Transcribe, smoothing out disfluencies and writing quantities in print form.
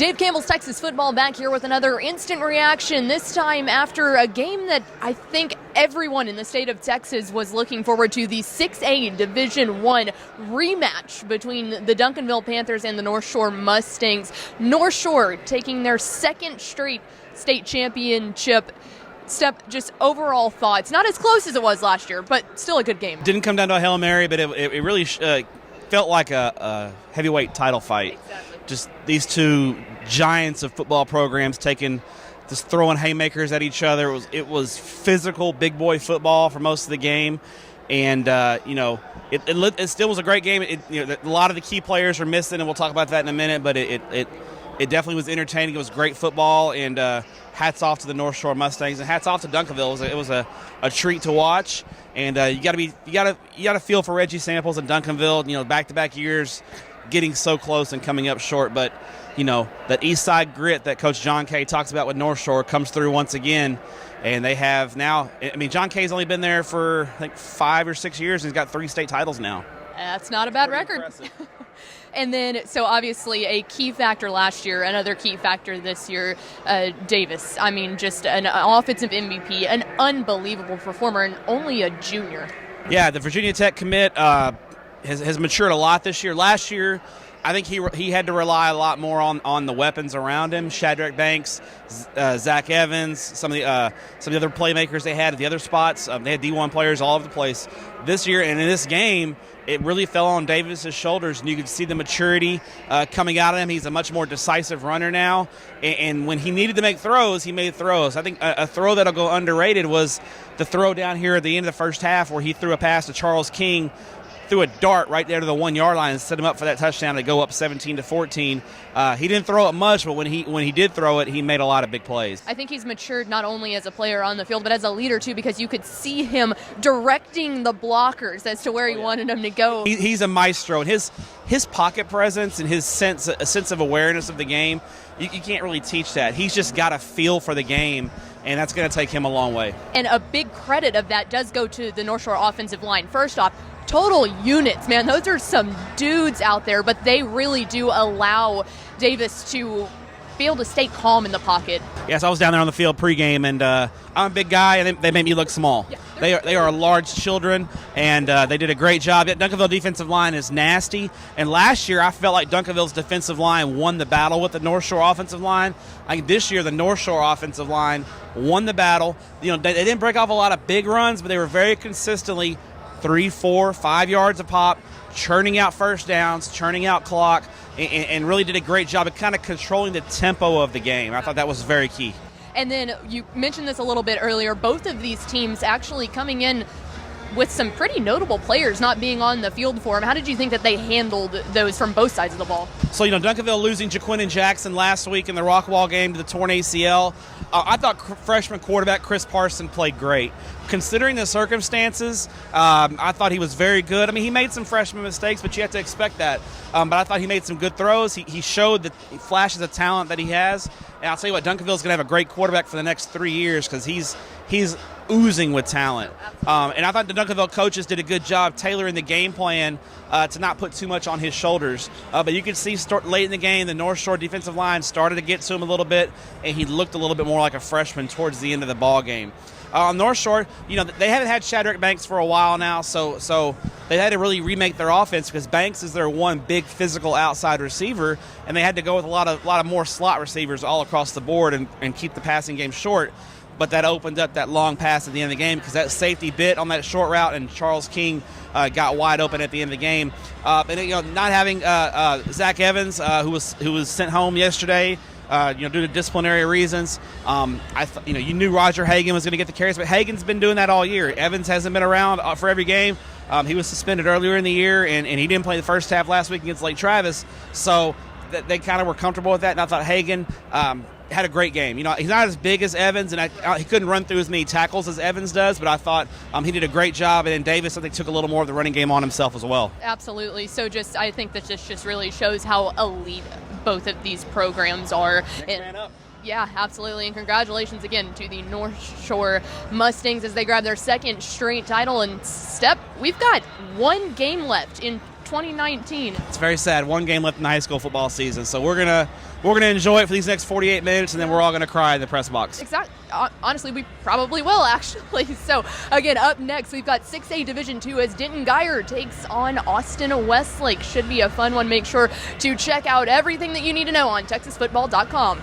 Dave Campbell's Texas football back here with another instant reaction, this time after a game that I think everyone in the state of Texas was looking forward to, the 6A Division I rematch between the Duncanville Panthers and the North Shore Mustangs. North Shore taking their second straight state championship. Step, just overall thoughts. Not as close as it was last year, but still a good game. Didn't come down to a Hail Mary, but it really felt like a heavyweight title fight. Exactly. Just these two giants of football programs just throwing haymakers at each other. It was physical, big boy football for most of the game, and it still was a great game. A lot of the key players are missing, and we'll talk about that in a minute. But it definitely was entertaining. It was great football, and hats off to the North Shore Mustangs, and hats off to Duncanville. It was a treat to watch, and you got to feel for Reggie Samples and Duncanville. Back-to-back years, getting so close and coming up short, but that East Side grit that Coach John Kay talks about with North Shore comes through once again, and they have now. I mean, John Kay's only been there for I think 5 or 6 years, and he's got 3 state titles now. That's not a bad record. And then, so obviously a key factor last year, another key factor this year, Davis. I mean, just an offensive MVP, an unbelievable performer, and only a junior. Yeah, the Virginia Tech commit has matured a lot this year. Last year, I think he had to rely a lot more on the weapons around him. Shadrack Banks, Zach Evans, some of the other playmakers they had at the other spots. They had D1 players all over the place this year, and in this game, it really fell on Davis's shoulders, and you could see the maturity coming out of him. He's a much more decisive runner now, and when he needed to make throws, he made throws. I think a throw that'll go underrated was the throw down here at the end of the first half where he threw a pass to Charles King, threw a dart right there to the 1 yard line and set him up for that touchdown to go up 17-14. He didn't throw it much, but when he did throw it, he made a lot of big plays. I think he's matured not only as a player on the field, but as a leader too, because you could see him directing the blockers as to where he wanted them to go. He's a maestro, and his pocket presence and his sense of awareness of the game, you can't really teach that. He's just got a feel for the game, and that's going to take him a long way. And a big credit of that does go to the North Shore offensive line. First off, total units, man. Those are some dudes out there, but they really do allow Davis to be able to stay calm in the pocket. Yes, I was down there on the field pregame, and I'm a big guy, and they made me look small. Yeah, they are large children, and they did a great job. Duncanville defensive line is nasty, and last year I felt like Duncanville's defensive line won the battle with the North Shore offensive line. I think this year the North Shore offensive line won the battle. They didn't break off a lot of big runs, but they were very consistently 3, 4, 5 yards a pop, churning out first downs, churning out clock, and really did a great job of kind of controlling the tempo of the game. I thought that was very key. And then you mentioned this a little bit earlier, both of these teams actually coming in with some pretty notable players not being on the field for them. How did you think that they handled those from both sides of the ball? So, Duncanville losing Jaquin Jackson last week in the Rockwall game to the torn ACL. I thought freshman quarterback Chris Parson played great. Considering the circumstances, I thought he was very good. I mean, he made some freshman mistakes, but you have to expect that. But I thought he made some good throws. He showed the flashes of talent that he has. And I'll tell you what, Duncanville's going to have a great quarterback for the next 3 years because he's oozing with talent. And I thought the Duncanville coaches did a good job tailoring the game plan to not put too much on his shoulders. But you could see late in the game, the North Shore defensive line started to get to him a little bit, and he looked a little bit more like a freshman towards the end of the ball game. North Shore, they haven't had Shadrack Banks for a while now, so they had to really remake their offense because Banks is their one big physical outside receiver, and they had to go with a lot of more slot receivers all across the board and keep the passing game short. But that opened up that long pass at the end of the game because that safety bit on that short route, and Charles King got wide open at the end of the game. And not having Zach Evans, who was sent home yesterday, due to disciplinary reasons. You knew Roger Hagan was going to get the carries, but Hagan's been doing that all year. Evans hasn't been around for every game. He was suspended earlier in the year, and he didn't play the first half last week against Lake Travis. So they kind of were comfortable with that, and I thought Hagan had a great game. He's not as big as Evans, and he couldn't run through as many tackles as Evans does, but I thought he did a great job, and then Davis, I think, took a little more of the running game on himself as well. Absolutely. So I think that just really shows how elite both of these programs are. Next man up. Yeah, absolutely. And congratulations again to the North Shore Mustangs as they grab their second straight title. And we've got one game left in 2019. It's very sad. One game left in the high school football season, so we're gonna enjoy it for these next 48 minutes, and then we're all gonna cry in the press box. Exactly. Honestly, we probably will, actually. So, again, up next, we've got 6A Division II as Denton Geyer takes on Austin Westlake. Should be a fun one. Make sure to check out everything that you need to know on TexasFootball.com.